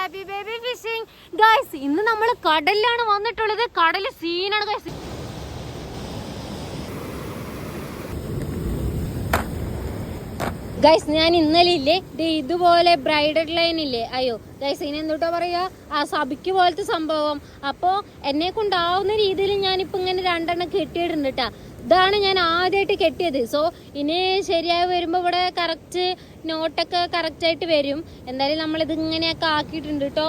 Happy baby phishing. Guys ഇന്ന് നമ്മൾ കടലിലാണ് വന്നിട്ടുള്ളത്. കടല് സീനാണ് ഗൈസ്. ഗൈസ് ഞാൻ ഇന്നലെ ഇല്ലേ ഇതുപോലെ ബ്രൈഡൽ ലൈൻ ഇല്ലേ, അയ്യോ ഗൈസ് ഇനി എന്തുട്ടോ പറയാ, ആ സബിക്ക് പോലത്തെ സംഭവം. അപ്പോ എന്നെ കൊണ്ടാവുന്ന രീതിയിൽ ഞാനിപ്പോ ഇങ്ങനെ രണ്ടെണ്ണം കെട്ടിയിട്ടുണ്ട് കേട്ടാ. ഇതാണ് ഞാൻ ആദ്യമായിട്ട് കെട്ടിയത്. സോ ഇനി ശരിയായി വരുമ്പോ ഇവിടെ കറക്റ്റ് നോട്ടൊക്കെ കറക്റ്റ് ആയിട്ട് വരും. എന്തായാലും നമ്മളിത് ഇങ്ങനെയൊക്കെ ആക്കിയിട്ടുണ്ട് കേട്ടോ.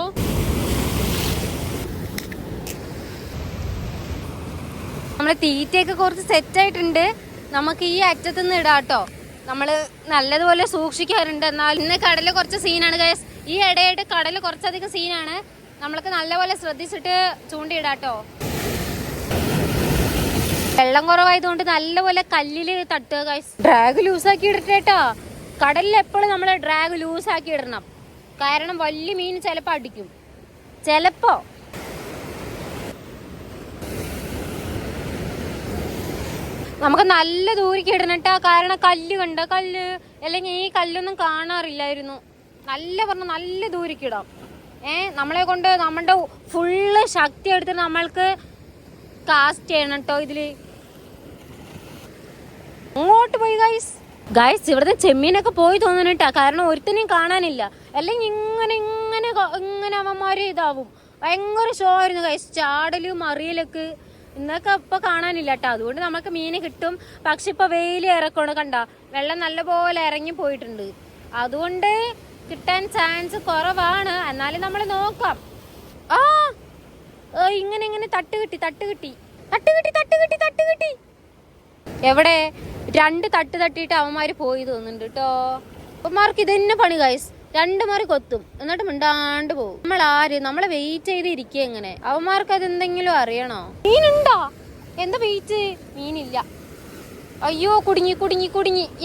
നമ്മളെ തീറ്റയൊക്കെ കുറച്ച് സെറ്റ് ആയിട്ടുണ്ട്. നമുക്ക് ഈ അറ്റത്തുനിന്ന് ഇടാം കേട്ടോ. നമ്മൾ നല്ലതുപോലെ സൂക്ഷിക്കാറുണ്ട്. എന്നാൽ ഇന്ന് കടല് കുറച്ച് സീനാണ് ഗൈസ്. ഈ ഇടയായിട്ട് കടല് കുറച്ചധികം സീനാണ്. നമ്മൾക്ക് നല്ലപോലെ ശ്രദ്ധിച്ചിട്ട് ചൂണ്ടിയിടാട്ടോ. വെള്ളം കുറവായതുകൊണ്ട് നല്ലപോലെ കല്ലില് തട്ടുക ഗൈസ്. ഡ്രാഗ് ലൂസാക്കി ഇടട്ടേട്ടോ. കടലിൽ എപ്പോഴും നമ്മൾ ഡ്രാഗ് ലൂസാക്കി ഇടണം. കാരണം വലിയ മീൻ ചിലപ്പോൾ അടിക്കും. ചിലപ്പോ നമുക്ക് നല്ല ദൂരക്ക് ഇടണം കേട്ടോ. കാരണം കല്ല് കണ്ട കല്ല്, അല്ലെങ്കിൽ ഈ കല്ലൊന്നും കാണാറില്ലായിരുന്നു. നല്ല ദൂരക്ക് ഇടാം. നമ്മളെ കൊണ്ട് നമ്മുടെ ഫുള്ള് ശക്തി എടുത്തിട്ട് നമ്മൾക്ക് കാസ്റ്റ് ചെയ്യണം കേട്ടോ. ഇതില് അങ്ങോട്ട് പോയി ഗൈസ് ഇവിടുത്തെ ചെമ്മീനൊക്കെ പോയി തോന്നുന്നു കേട്ടോ. കാരണം ഒരുത്തനെയും കാണാനില്ല. അല്ലെങ്കിൽ ഇങ്ങനെ അവന്മാര് ഇതാവും. ഭയങ്കര ഷോ ആയിരുന്നു ഗൈസ്. ചാടലും അറിയലൊക്കെ ഇന്നൊക്കെ ഇപ്പൊ കാണാനില്ല കേട്ടോ. അതുകൊണ്ട് നമുക്ക് മീന് കിട്ടും. പക്ഷെ ഇപ്പൊ വെയിൽ ഇറക്കണം കണ്ട, വെള്ളം നല്ലപോലെ ഇറങ്ങി പോയിട്ടുണ്ട്. അതുകൊണ്ട് കിട്ടാൻ ചാൻസ് കുറവാണ്. എന്നാലും നമ്മൾ നോക്കാം. ഇങ്ങനെ തട്ട് കിട്ടി. എവിടെ 2 തട്ട് തട്ടിയിട്ട് അവന്മാര് പോയി തോന്നുന്നുണ്ട് കേട്ടോ. അവന്മാർക്ക് ഇത് തന്നെ പണി ഗൈസ്. 2 മാറി കൊത്തും, എന്നിട്ട് മിണ്ടാണ്ട് പോകും. നമ്മളെ വെയിറ്റ് ചെയ്ത് ഇരിക്കുക. എങ്ങനെ അവന്മാർക്ക് അതെന്തെങ്കിലും അറിയണോ? മീനുണ്ടോ? എന്താ വെയിറ്റ്? മീനില്ല. അയ്യോ കുടുങ്ങി.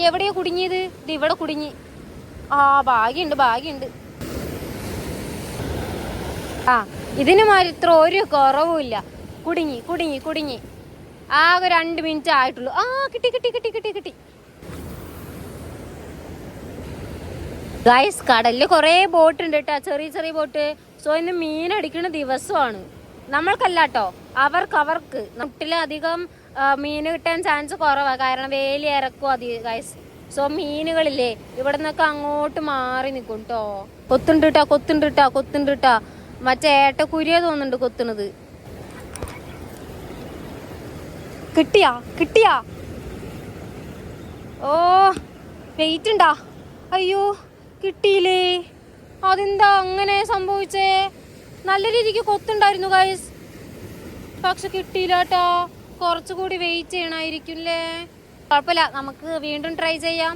എവിടെയാ കുടുങ്ങിയത്? ഇത് ഇവിടെ കുടുങ്ങി. ഭാഗ്യണ്ട്. ഇതിന് മാത്രം ഒരു കുറവുമില്ല. കുടുങ്ങി. ആകെ 2 മിനിറ്റ് ആയിട്ടുള്ളൂ. കിട്ടി. ഗൈസ് കടലിൽ കുറേ ബോട്ട് ഉണ്ട് കേട്ടോ, ചെറിയ ബോട്ട്. സോ ഇന്ന് മീൻ അടിക്കുന്ന ദിവസമാണ്. നമ്മൾക്കല്ല കേട്ടോ, അവർക്ക് നാട്ടിലധികം മീൻ കിട്ടാൻ ചാൻസ് കുറവാണ്. കാരണം വേലി ഇറക്കും അധികം ഗൈസ്. സോ മീനുകളില്ലേ ഇവിടെ നിന്നൊക്കെ അങ്ങോട്ട് മാറി നിൽക്കും കേട്ടോ. കൊത്തുണ്ട് കേട്ടോ. മറ്റേ ഏട്ടക്കുരിയ തോന്നുന്നുണ്ട് കൊത്തുന്നത്. കിട്ടിയാ? ഓ വെയിറ്റ് ഉണ്ടാ? അയ്യോ കിട്ടിയില്ലേ? അതെന്താ അങ്ങനെ സംഭവിച്ചേ? നല്ല രീതിക്ക് കൊത്തുണ്ടായിരുന്നു ഗൈസ്, പക്ഷെ കിട്ടിയില്ല കേട്ടോ. കുറച്ചുകൂടി വെയിറ്റ് ചെയ്യണമായിരിക്കുംല്ലേ. കുഴപ്പമില്ല, നമുക്ക് വീണ്ടും ട്രൈ ചെയ്യാം.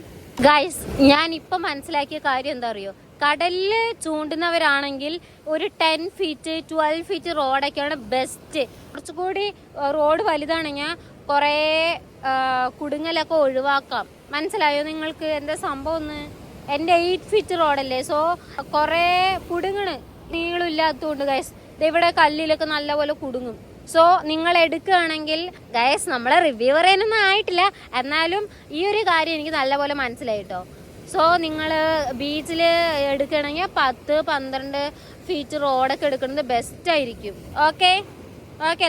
ഗൈസ് ഞാൻ ഇപ്പം മനസ്സിലാക്കിയ കാര്യം എന്താ അറിയോ? കടലില് ചൂണ്ടുന്നവരാണെങ്കിൽ ഒരു 10 ഫീറ്റ് 12 ഫീറ്റ് റോഡൊക്കെയാണ് ബെസ്റ്റ്. കുറച്ചുകൂടി റോഡ് വലുതാണെങ്കിൽ കുറേ കുടുങ്ങലൊക്കെ ഒഴിവാക്കാം. മനസ്സിലായോ നിങ്ങൾക്ക് എന്താ സംഭവം എന്ന്? എൻ്റെ 8 ഫീറ്റ് റോഡല്ലേ. സോ കുറേ കുടുങ്ങണ് നീളമില്ലാത്തതുകൊണ്ട് ഗൈസ് ഇവിടെ കല്ലിലൊക്കെ നല്ലപോലെ കുടുങ്ങും. സോ നിങ്ങൾ എടുക്കുകയാണെങ്കിൽ ഗൈസ്, നമ്മളെ റിവ്യൂ പറയാനൊന്നും ആയിട്ടില്ല, എന്നാലും ഈ ഒരു കാര്യം എനിക്ക് നല്ലപോലെ മനസ്സിലായി കേട്ടോ. സോ നിങ്ങൾ ബീച്ചിൽ എടുക്കുകയാണെങ്കിൽ 10-12 ഫീറ്റ് റോഡൊക്കെ എടുക്കുന്നത് ബെസ്റ്റ് ആയിരിക്കും. ഓക്കെ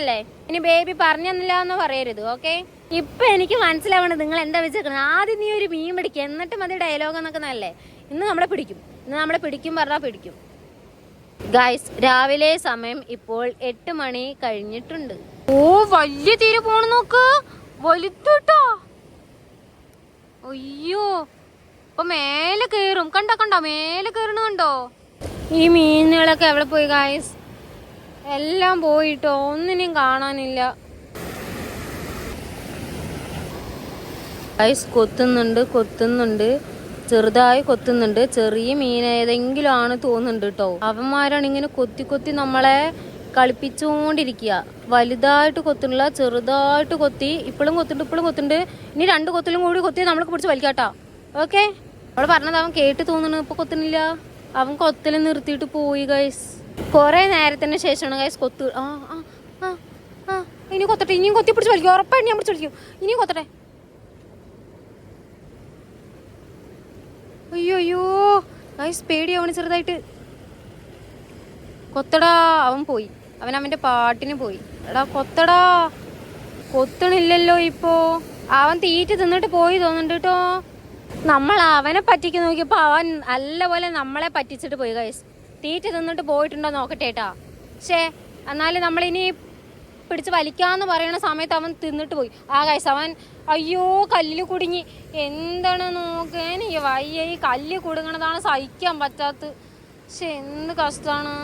അല്ലേ? ഇനി ബേബി പറഞ്ഞു തന്നില്ല എന്ന് പറയരുത്. ഓക്കെ, ഇപ്പൊ എനിക്ക് മനസ്സിലാവണത് നിങ്ങൾ എന്താ വെച്ചേക്കണത്. ആദ്യം നീ ഒരു മീൻ പിടിക്കുക, എന്നിട്ട് മതി ഡയലോഗ് എന്നൊക്കെ നല്ലേ. ഇന്ന് നമ്മളെ പിടിക്കും പറഞ്ഞാൽ പിടിക്കും. ഗൈസ് രാവിലെ സമയം ഇപ്പോൾ 8 മണി കഴിഞ്ഞിട്ടുണ്ട്. ഓ വലിയ തീരെ പോണ നോക്ക്, വലുതൂട്ടോ. അയ്യോ ഇപ്പൊ മേലെ കേറും. കണ്ടോ മേലെ കേറണ കണ്ടോ? ഈ മീനുകളൊക്കെ എവിടെ പോയി ഗൈസ്? എല്ലാം പോയിട്ടോ, ഒന്നിനെയും കാണാനില്ല. ഗൈസ് കൊത്തുന്നുണ്ട്, ചെറുതായി കൊത്തുന്നുണ്ട്. ചെറിയ മീൻ ഏതെങ്കിലും ആണ് തോന്നുന്നുണ്ട് കേട്ടോ. അവന്മാരാണ് ഇങ്ങനെ കൊത്തി നമ്മളെ കളിപ്പിച്ചുകൊണ്ടിരിക്കുക. വലുതായിട്ട് കൊത്തുന്നില്ല, ചെറുതായിട്ട് കൊത്തി. ഇപ്പോഴും കൊത്തുന്നുണ്ട്. ഇനി 2 കൊത്തിലും കൂടി കൊത്തി നമ്മൾക്ക് പിടിച്ച് വലിക്കാട്ടോ. ഓക്കെ, അവള് പറഞ്ഞത് അവൻ കേട്ട് തോന്നുന്നു. ഇപ്പൊ കൊത്തുന്നില്ല, അവൻ കൊത്തല് നിർത്തിയിട്ട് പോയി ഗൈസ്. കുറെ നേരത്തിന് ശേഷമാണ് ഗൈസ് കൊത്ത്. ഇനി കൊത്തട്ടെ, ഇനിയും കൊത്തി പിടിച്ച് വലിക്കും. ഉറപ്പായിട്ട് ഞാൻ പിടിച്ച് വലിക്കും. ഇനിയും കൊത്തട്ടെ. അയ്യോ ഗൈസ് പേടിയാവണ് ചെറുതായിട്ട്. കൊത്തടാ. അവൻ പോയി, അവൻ്റെ പാട്ടിന് പോയി. എടാ കൊത്തടാ, കൊത്തണില്ലല്ലോ ഇപ്പോ. അവൻ തീറ്റ തിന്നിട്ട് പോയി തോന്നുന്നുണ്ട് കേട്ടോ. നമ്മൾ അവനെ പറ്റിക്ക് നോക്കിയപ്പോൾ അവൻ നല്ലപോലെ നമ്മളെ പറ്റിച്ചിട്ട് പോയി ഗൈസ്. തീറ്റ തിന്നിട്ട് പോയിട്ടുണ്ടോ നോക്കട്ടെ കേട്ടാ. പക്ഷേ എന്നാലും നമ്മളിനി പിടിച്ച് വലിക്കാന്ന് പറയുന്ന സമയത്ത് അവൻ തിന്നിട്ട് പോയി. ആ ഗൈസ് അവൻ അയ്യോ കല്ലിൽ കുടുങ്ങി. എന്താണ് നോക്കാൻ ഈ വയ്യ, ഈ കല്ല് കുടുങ്ങണതാണ് സഹിക്കാൻ പറ്റാത്തത്. പക്ഷെ എന്ത് കഷ്ടമാണ്.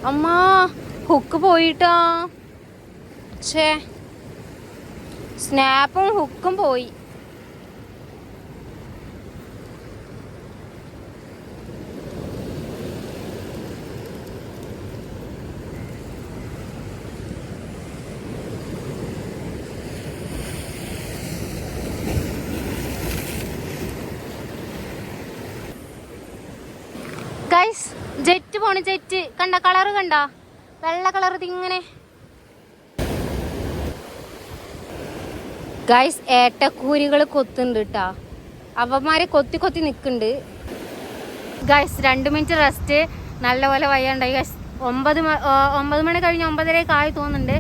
അമ്മ ഹുക്ക് പോയിട്ടാ. ഛേ, സ്നാപ്പും ഹുക്കും പോയി. ഗൈസ് ജെറ്റ് പോണ്, ജെറ്റ് കണ്ട, കളറ് കണ്ട, വെള്ള കളർ ഇതിങ്ങനെ. ഗൈസ് ഏട്ടക്കൂരികൾ കൊത്തുന്നുണ്ട് കേട്ടാ. അവന്മാരെ കൊത്തി കൊത്തി നിൽക്കുന്നുണ്ട്. Guys 2 minute rest. നല്ലപോലെ വയ്യാണ്ടായി ഗൈസ്. 9 മണി കഴിഞ്ഞ് 9:30 ആയി തോന്നുന്നുണ്ട്.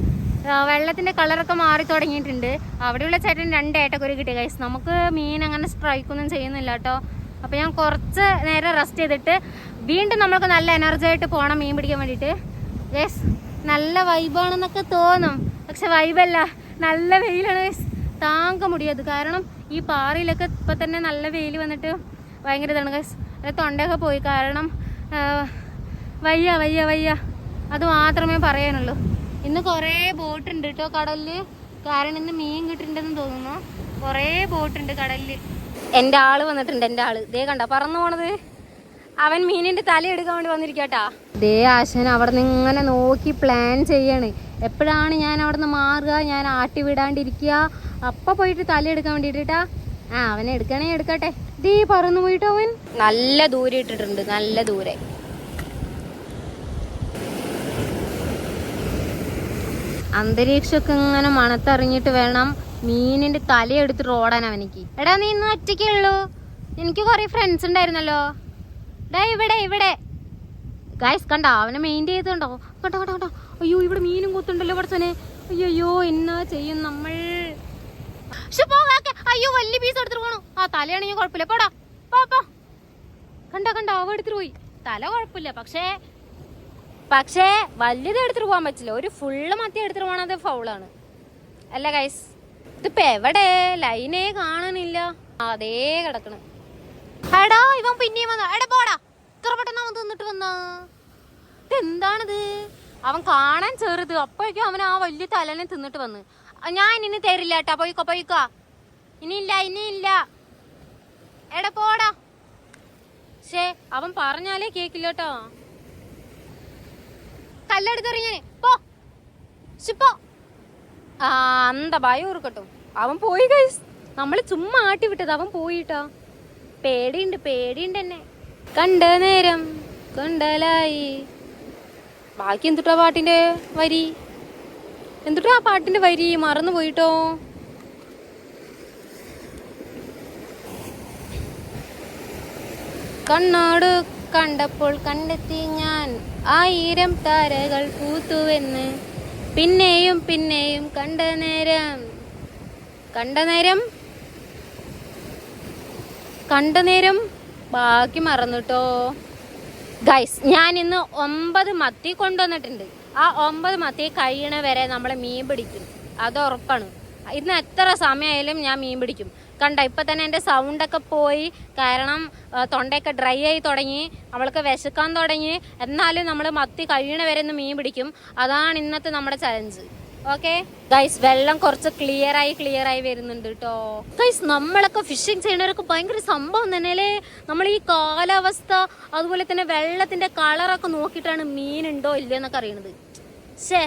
വെള്ളത്തിൻ്റെ കളറൊക്കെ മാറി തുടങ്ങിയിട്ടുണ്ട്. അവിടെയുള്ള ചേട്ടൻ 2 ഏട്ടക്കുരി കിട്ടി ഗൈസ്. നമുക്ക് മീൻ അങ്ങനെ സ്ട്രൈക്കൊന്നും ചെയ്യുന്നില്ല കേട്ടോ. അപ്പോൾ ഞാൻ കുറച്ച് നേരം റെസ്റ്റ് ചെയ്തിട്ട് വീണ്ടും നമ്മൾക്ക് നല്ല എനർജി ആയിട്ട് പോകണം മീൻ പിടിക്കാൻ വേണ്ടിയിട്ട്. യെസ്, നല്ല വൈബാണെന്നൊക്കെ തോന്നും, പക്ഷെ വൈബല്ല, നല്ല വെയിലാണ് ഗൈസ്. താങ്ക മുടിയത്. കാരണം ഈ പാറയിലൊക്കെ ഇപ്പം തന്നെ നല്ല വെയിൽ വന്നിട്ട് ഭയങ്കര ഇതാണ് ഗൈസ്. അത് തൊണ്ടയൊക്കെ പോയി. കാരണം വയ്യ വയ്യ വയ്യ, അത് മാത്രമേ പറയാനുള്ളൂ. ഇന്ന് കുറേ ബോട്ടുണ്ട് കേട്ടോ കടലിൽ. കാരണം ഇന്ന് മീൻ കിട്ടിയിട്ടുണ്ടെന്ന് തോന്നുന്നു. കുറേ ബോട്ടുണ്ട് കടലിൽ. എൻ്റെ ആള് വന്നിട്ടുണ്ട്. എൻ്റെ ആള് ദേ കണ്ട പറന്നു പോണത്. അവൻ മീനിൻ്റെ തല എടുക്കാൻ വേണ്ടി വന്നിരിക്കട്ടാ. ദേ ആശാൻ അവിടെ നിന്ന് ഇങ്ങനെ നോക്കി പ്ലാൻ ചെയ്യാണ്. എപ്പോഴാണ് ഞാൻ അവിടെ നിന്ന് മാറുക, ഞാൻ ആട്ടി വിടാണ്ടിരിക്കുക, അപ്പം പോയിട്ട് തല എടുക്കാൻ വേണ്ടിയിട്ടാ. അവനെ എടുക്കണേ എടുക്കട്ടെ. ദേ പറന്നു പോയിട്ടോ അവൻ. നല്ല ദൂരെ ഇട്ടിട്ടുണ്ട്, നല്ല ദൂരെ. അന്തരീക്ഷമൊക്കെ ഇങ്ങനെ മണത്തറിഞ്ഞിട്ട് വേണം മീനിന്റെ തല എടുത്തിട്ട് ഓടാൻ അവനിക്ക്. എടാ നീ ഇന്ന് ഒറ്റയ്ക്കേ ഉള്ളൂ? എനിക്ക് കുറെ ഫ്രണ്ട്സ് ഉണ്ടായിരുന്നല്ലോ. ഡാ ഇവിടെ ഇവിടെ ഗൈസ് കണ്ടോ, അവനെ മെയിൻറ്റെയിൻ ചെയ്തുണ്ടോ? കേട്ടോ കേട്ടോ കേട്ടോ. അയ്യോ ഇവിടെ മീനും കൊത്തുണ്ടല്ലോ പഠിച്ചനെ. അയ്യോ എന്നാ ചെയ്യും നമ്മൾ. അയ്യോ വലിയ പീസ് എടുത്തിട്ട് പോണു. ആ തലയാണെങ്കിൽ കുഴപ്പമില്ല, പോടാ പോ. കണ്ടോ കണ്ടോ, അവ എടുത്തിട്ട് പോയി. തല കുഴപ്പമില്ല, പക്ഷേ വലിയത് എടുത്തിട്ട് പോകാൻ പറ്റില്ല. ഒരു ഫുള്ള് മത്തി എടുത്തിട്ട് പോകണത് ഫൗളാണ് അല്ല ഗൈസ്. ഇതിപ്പോ എവിടെ ലൈനേ കാണാനില്ല. അതേ കിടക്കണ്. എടാ ഇവൻ പിന്നെയും വന്ന. എടാ പോടാ, ഇത്ര പെട്ടെന്ന് അവൻ തിന്നിട്ട് വന്ന. ഇതെന്താണിത്? അവൻ കാണാൻ ചെറുത്, അപ്പോഴേക്കും അവൻ ആ വലിയ തലനെ തിന്നിട്ട് വന്ന്. ഞാൻ ഇനി തരില്ല കേട്ടാ, പോയിക്കോ. ഇനിയില്ല. എടാ പോടാ. പക്ഷേ അവൻ പറഞ്ഞാലേ കേക്കില്ല കേട്ടോ. കല്ലെടുത്തെറിയാനേ പോ. അന്ത ഭയം ഓർക്കട്ടോ. അവൻ പോയി ഗൈസ്. നമ്മള് ചുമ്മാ ആട്ടി വിട്ടത്, അവൻ പോയിട്ടാ. പേടിയുണ്ട് എന്നെ. കണ്ട നേരം കൊണ്ടലായി. ബാക്കി എന്തുട്ടാ പാട്ടിന്റെ വരി? എന്തുട്ടാ പാട്ടിന്റെ വരി? മറന്നു പോയിട്ടോ. കണ്ണോട് കണ്ടപ്പോൾ കണ്ടെത്തി ഞാൻ 1000 താരകൾ പൂത്തുവെന്ന്. പിന്നെയും കണ്ട നേരം ബാക്കി മറന്നുട്ടോ ഗൈസ്. ഞാൻ ഇന്ന് 9 മത്തി കൊണ്ടുവന്നിട്ടുണ്ട്. ആ 9 മത്തി കഴിയണ വരെ നമ്മൾ മീൻ പിടിക്കും, അത് ഉറപ്പാണ്. ഇന്ന് എത്ര സമയമായാലും ഞാൻ മീൻ പിടിക്കും. കണ്ട ഇപ്പം തന്നെ എൻ്റെ സൗണ്ടൊക്കെ പോയി. കാരണം തൊണ്ടയൊക്കെ ഡ്രൈ ആയി തുടങ്ങി, അവൾക്ക് വിശക്കാൻ തുടങ്ങി. എന്നാലും നമ്മൾ മത്തി കഴിയണ വരെ ഒന്ന് മീൻ പിടിക്കും. അതാണ് ഇന്നത്തെ നമ്മുടെ ചലഞ്ച്. ഓക്കെ ഗൈസ്, വെള്ളം കുറച്ച് ക്ലിയർ ആയി വരുന്നുണ്ട് കേട്ടോ ഗൈസ്. നമ്മളൊക്കെ ഫിഷിങ് ചെയ്യുന്നവരൊക്കെ ഭയങ്കര സംഭവം തന്നെ അല്ലേ. നമ്മൾ ഈ കാലാവസ്ഥ അതുപോലെ തന്നെ വെള്ളത്തിന്റെ കളറൊക്കെ നോക്കിയിട്ടാണ് മീനുണ്ടോ ഇല്ലയെന്നൊക്കെ അറിയണത്. ശേ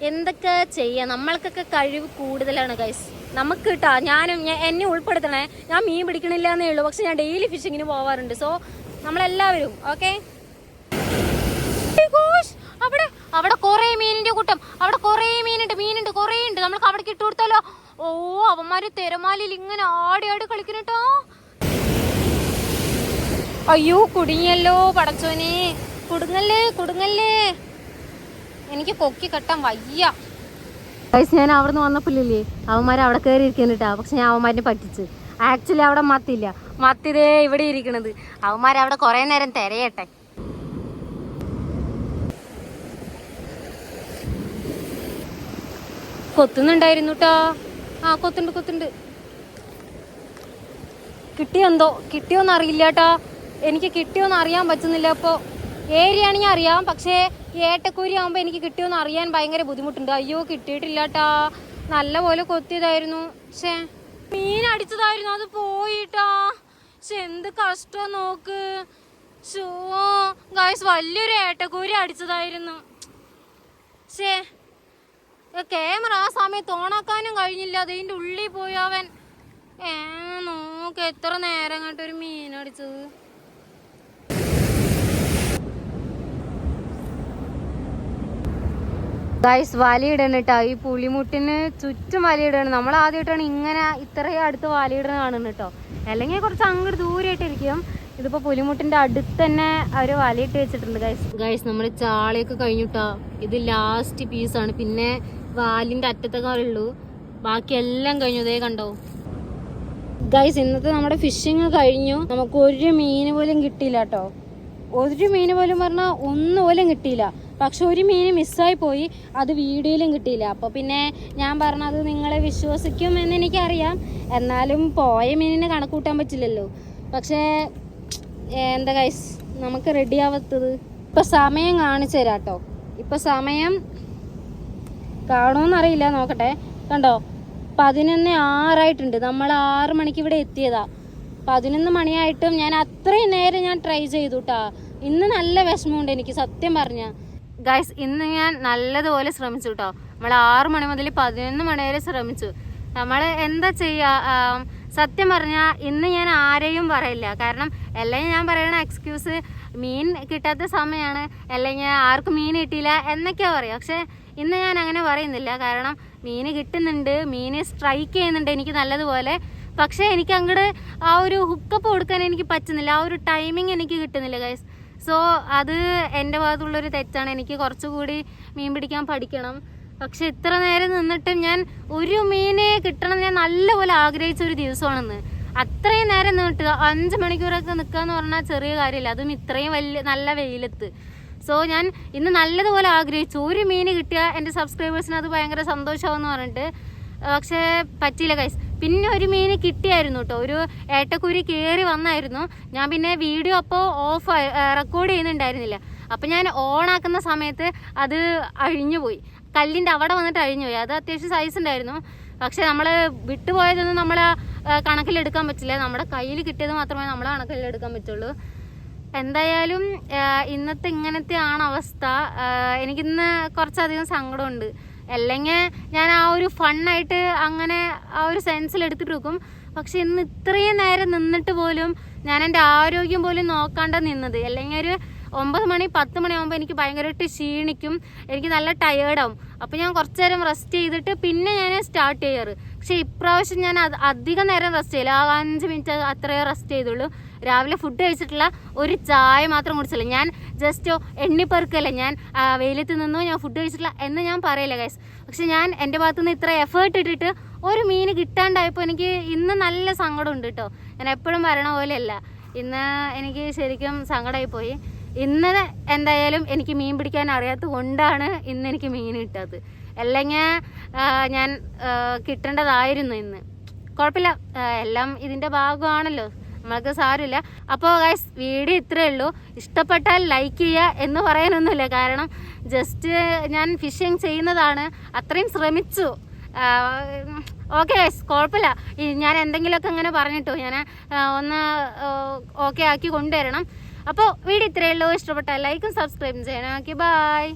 എന്തൊക്കെ ചെയ്യാം, നമ്മൾക്കൊക്കെ കഴിവ് കൂടുതലാണ് ഗൈസ്. നമുക്ക് കിട്ടാ, എന്നെ ഉൾപ്പെടുത്തണേ. ഞാൻ മീൻ പിടിക്കണില്ല എന്നേ ഉള്ളൂ, പക്ഷെ ഞാൻ ഡെയിലി ഫിഷിങ്ങിന് പോവാറുണ്ട്. സോ നമ്മളെല്ലാവരും. ഓക്കെ, അവിടെ അവിടെ കുറേ മീനിന്റെ കൂട്ടം, അവിടെ കുറേ മീനുണ്ട് കുറേ ഉണ്ട്. നമ്മൾക്ക് അവിടെ ഇട്ട് കൊടുത്താലോ? ഓ, അവന്മാര് തിരമാലയിൽ ഇങ്ങനെ ആടി കളിക്കണട്ടോ. അയ്യോ, കുടുങ്ങിയല്ലോ പടച്ചോനെ, കുടുങ്ങല്ലേ. എനിക്ക് കൊക്കി കെട്ടാൻ വയ്യ. ഞാൻ അവിടെ നിന്ന് വന്നപ്പോഴില്ലേ അവന്മാർ അവിടെ കയറി ഇരിക്കുന്നിട്ടാ. പക്ഷെ ഞാൻ അവന്മാരിനെ പറ്റിച്ച്. ആക്ച്വലി അവിടെ മത്തിതേ ഇവിടെ ഇരിക്കണത്. അവന്മാരവിടെ കുറേ നേരം തിരയട്ടെ. കൊത്തുന്നുണ്ടായിരുന്നു കേട്ടോ. ആ, കൊത്തുണ്ട്. കിട്ടിയോന്ന് അറിയില്ല കേട്ടോ. എനിക്ക് കിട്ടിയോന്ന് അറിയാൻ പറ്റുന്നില്ല. ഇപ്പോൾ ഏരിയ ആണെങ്കിൽ അറിയാം, പക്ഷേ ഏട്ടക്കൂരി ആകുമ്പോൾ എനിക്ക് കിട്ടിയോന്ന് അറിയാൻ ഭയങ്കര ബുദ്ധിമുട്ടുണ്ട്. അയ്യോ, കിട്ടിയിട്ടില്ല കേട്ടാ. നല്ല പോലെ കൊത്തിയതായിരുന്നു. പക്ഷേ മീൻ അടിച്ചതായിരുന്നു, അത് പോയിട്ടാ. പക്ഷെ എന്ത് കഷ്ടം നോക്ക്. ഷോ ഗൈസ്, വലിയൊരു ഏട്ടക്കൂരി അടിച്ചതായിരുന്നു. പക്ഷേ ക്യാമറ ആ സമയത്ത് ഓണാക്കാനും കഴിഞ്ഞില്ല. അതിൻ്റെ ഉള്ളിൽ പോയി അവൻ. നോക്ക് എത്ര നേരം കണ്ടൊരു മീൻ അടിച്ചത്. ഗൈസ്, വലയിടണം കേട്ടോ. ഈ പുളിമുട്ടിന് ചുറ്റും വലയിടണം. നമ്മൾ ആദ്യമായിട്ടാണ് ഇങ്ങനെ ഇത്രയും അടുത്ത് വലയിടണ കാണുന്നത് കേട്ടോ. അല്ലെങ്കിൽ കുറച്ച് അങ്ങോട്ട് ദൂരമായിട്ടിരിക്കും. ഇതിപ്പോൾ പുലിമുട്ടിൻ്റെ അടുത്ത് തന്നെ അവർ വലയിട്ട് വെച്ചിട്ടുണ്ട്. ഗൈസ് നമ്മൾ ചാളയൊക്കെ കഴിഞ്ഞിട്ടാ. ഇത് ലാസ്റ്റ് പീസാണ്. പിന്നെ വാലിൻ്റെ അറ്റത്തൊക്കെ ഉള്ളൂ, ബാക്കിയെല്ലാം കഴിഞ്ഞു. ഇതേ കണ്ടോ ഗൈസ്, ഇന്നത്തെ നമ്മുടെ ഫിഷിങ് കഴിഞ്ഞു. നമുക്ക് ഒരു മീൻ പോലും കിട്ടിയില്ല കേട്ടോ. ഒരു മീൻ പോലും പറഞ്ഞാൽ ഒന്നുപോലും കിട്ടിയില്ല. പക്ഷെ ഒരു മീൻ മിസ്സായി പോയി, അത് വീഡിയോയിലും കിട്ടിയില്ല. അപ്പോൾ പിന്നെ ഞാൻ പറഞ്ഞത് നിങ്ങളെ വിശ്വസിക്കും എന്ന് എനിക്കറിയാം. എന്നാലും പോയ മീനിനെ കണക്ക് കൂട്ടാൻ പറ്റില്ലല്ലോ. പക്ഷേ എന്താ ഗൈസ്, നമുക്ക് റെഡി ആവാത്തത്. ഇപ്പം സമയം കാണിച്ചു തരാം കേട്ടോ. ഇപ്പം സമയം കാണുമെന്നറിയില്ല, നോക്കട്ടെ. കണ്ടോ, 11:06 നമ്മൾ 6 മണിക്ക് ഇവിടെ എത്തിയതാ. 11 മണിയായിട്ടും ഞാൻ അത്രയും നേരം ഞാൻ ട്രൈ ചെയ്തു കേട്ടാ. ഇന്ന് നല്ല വിഷമമുണ്ട് എനിക്ക്, സത്യം പറഞ്ഞ ഗൈസ്. ഇന്ന് ഞാൻ നല്ലതുപോലെ ശ്രമിച്ചു കേട്ടോ. നമ്മൾ 6 മണി മുതൽ 11 മണി വരെ ശ്രമിച്ചു. നമ്മൾ എന്താ ചെയ്യുക, സത്യം പറഞ്ഞാൽ ഇന്ന് ഞാൻ ആരെയും പറയില്ല. കാരണം അല്ലെങ്കിൽ ഞാൻ പറയണ എക്സ്ക്യൂസ് മീൻ കിട്ടാത്ത സമയമാണ്, അല്ലെങ്കിൽ ആർക്കും മീൻ കിട്ടിയില്ല എന്നൊക്കെയാണ് പറയുക. പക്ഷെ ഇന്ന് ഞാൻ അങ്ങനെ പറയുന്നില്ല. കാരണം മീൻ കിട്ടുന്നുണ്ട്, മീൻ സ്ട്രൈക്ക് ചെയ്യുന്നുണ്ട് എനിക്ക് നല്ലതുപോലെ. പക്ഷേ എനിക്ക് അങ്ങോട്ട് ആ ഒരു ഹുക്കപ്പ് കൊടുക്കാൻ എനിക്ക് പറ്റുന്നില്ല, ആ ഒരു ടൈമിങ് എനിക്ക് കിട്ടുന്നില്ല ഗൈസ്. സോ അത് എൻ്റെ ഭാഗത്തുള്ളൊരു തെറ്റാണ്. എനിക്ക് കുറച്ചുകൂടി മീൻ പിടിക്കാൻ പഠിക്കണം. പക്ഷെ ഇത്ര നേരം നിന്നിട്ടും ഞാൻ ഒരു മീനെ കിട്ടണം ഞാൻ നല്ലപോലെ ആഗ്രഹിച്ച ഒരു ദിവസമാണെന്ന്. അത്രയും നേരം നിന്നിട്ട് 5 മണിക്കൂറൊക്കെ നിൽക്കാന്ന് പറഞ്ഞാൽ ചെറിയ കാര്യമില്ല, അതും ഇത്രയും നല്ല വെയിലത്ത്. സോ ഞാൻ ഇന്ന് നല്ലതുപോലെ ആഗ്രഹിച്ചു. ഒരു മീൻ കിട്ടിയാൽ എൻ്റെ സബ്സ്ക്രൈബേഴ്സിന് അത് ഭയങ്കര സന്തോഷമാവെന്ന് പറഞ്ഞിട്ട്. പക്ഷേ പറ്റിയില്ല ഗൈസ്. പിന്നെ ഒരു മീൻ കിട്ടിയായിരുന്നു കേട്ടോ, ഒരു ഏട്ടക്കുരി കയറി വന്നായിരുന്നു. ഞാൻ പിന്നെ വീഡിയോ അപ്പോൾ റെക്കോർഡ് ചെയ്യുന്നുണ്ടായിരുന്നില്ല. അപ്പം ഞാൻ ഓണാക്കുന്ന സമയത്ത് അത് അഴിഞ്ഞുപോയി, കല്ലിൻ്റെ അവിടെ വന്നിട്ട് അഴിഞ്ഞുപോയി. അത് അത്യാവശ്യം സൈസ് ഉണ്ടായിരുന്നു. പക്ഷെ നമ്മൾ വിട്ടുപോയതൊന്നും നമ്മൾ കണക്കിലെടുക്കാൻ പറ്റില്ല. നമ്മുടെ കയ്യിൽ കിട്ടിയത് മാത്രമേ നമ്മൾ കണക്കിലെടുക്കാൻ പറ്റുള്ളൂ. എന്തായാലും ഇന്നത്തെ ഇങ്ങനത്തെ ആണ് അവസ്ഥ. എനിക്കിന്ന് കുറച്ചധികം സങ്കടമുണ്ട്. അല്ലെങ്കിൽ ഞാൻ ആ ഒരു ഫണ്ണായിട്ട് അങ്ങനെ ആ ഒരു സെൻസിൽ എടുത്തിട്ട് വെക്കും. പക്ഷെ ഇന്ന് ഇത്രയും നേരം നിന്നിട്ട് പോലും ഞാൻ എൻ്റെ ആരോഗ്യം പോലും നോക്കാണ്ട നിന്നത്. അല്ലെങ്കിൽ ഒരു 9 മണി 10 മണിയാകുമ്പോൾ എനിക്ക് ഭയങ്കരമായിട്ട് ക്ഷീണിക്കും, എനിക്ക് നല്ല ടയേർഡാവും. അപ്പോൾ ഞാൻ കുറച്ച് നേരം റെസ്റ്റ് ചെയ്തിട്ട് പിന്നെ ഞാൻ സ്റ്റാർട്ട് ചെയ്യാറ്. പക്ഷെ ഇപ്രാവശ്യം ഞാൻ അധികം നേരം റെസ്റ്റ് ചെയ്യില്ല, ആ 5 മിനിറ്റ് അത്രയേ റെസ്റ്റ് ചെയ്തുള്ളൂ. രാവിലെ ഫുഡ് കഴിച്ചിട്ടില്ല, ഒരു ചായ മാത്രം കുടിച്ചില്ല. ഞാൻ ജസ്റ്റ് എണ്ണിപ്പെറുക്കല്ല, ഞാൻ വെയിലത്ത് നിന്നോ ഞാൻ ഫുഡ് കഴിച്ചിട്ടില്ല എന്ന് ഞാൻ പറയില്ല ഗൈസ്. പക്ഷെ ഞാൻ എൻ്റെ ഭാഗത്തുനിന്ന് ഇത്ര എഫേർട്ട് ഇട്ടിട്ട് ഒരു മീൻ കിട്ടാണ്ടായപ്പോൾ എനിക്ക് ഇന്ന് നല്ല സങ്കടമുണ്ട് കേട്ടോ. ഞാൻ എപ്പോഴും പറയണ പോലെയല്ല, ഇന്ന് എനിക്ക് ശരിക്കും സങ്കടമായി പോയി. ഇന്ന് എന്തായാലും എനിക്ക് മീൻ പിടിക്കാൻ അറിയാത്തത് കൊണ്ടാണ് ഇന്ന് എനിക്ക് മീൻ കിട്ടാത്തത്. അല്ലെങ്കിൽ ഞാൻ കിട്ടേണ്ടതായിരുന്നു ഇന്ന്. കുഴപ്പമില്ല, എല്ലാം ഇതിൻ്റെ ഭാഗമാണല്ലോ, നമ്മൾക്ക് സാരമില്ല. അപ്പോൾ ഗൈസ്, വീഡിയോ ഇത്രയേ ഉള്ളൂ. ഇഷ്ടപ്പെട്ടാൽ ലൈക്ക് ചെയ്യുക എന്ന് പറയാനൊന്നുമില്ല. കാരണം ജസ്റ്റ് ഞാൻ ഫിഷിങ് ചെയ്യുന്നതാണ്, അത്രയും ശ്രമിച്ചു. ഓക്കെ ഗൈസ്, കുഴപ്പമില്ല. ഞാൻ എന്തെങ്കിലുമൊക്കെ ഇങ്ങനെ പറഞ്ഞിട്ടു ഞാൻ ഒന്ന് ഓക്കെ ആക്കി കൊണ്ടുവരണം. അപ്പോൾ വീഡിയോ ഇത്രയേ ഉള്ളൂ. ഇഷ്ടപ്പെട്ടാൽ ലൈക്കും സബ്സ്ക്രൈബും ചെയ്യണം. Okay, by.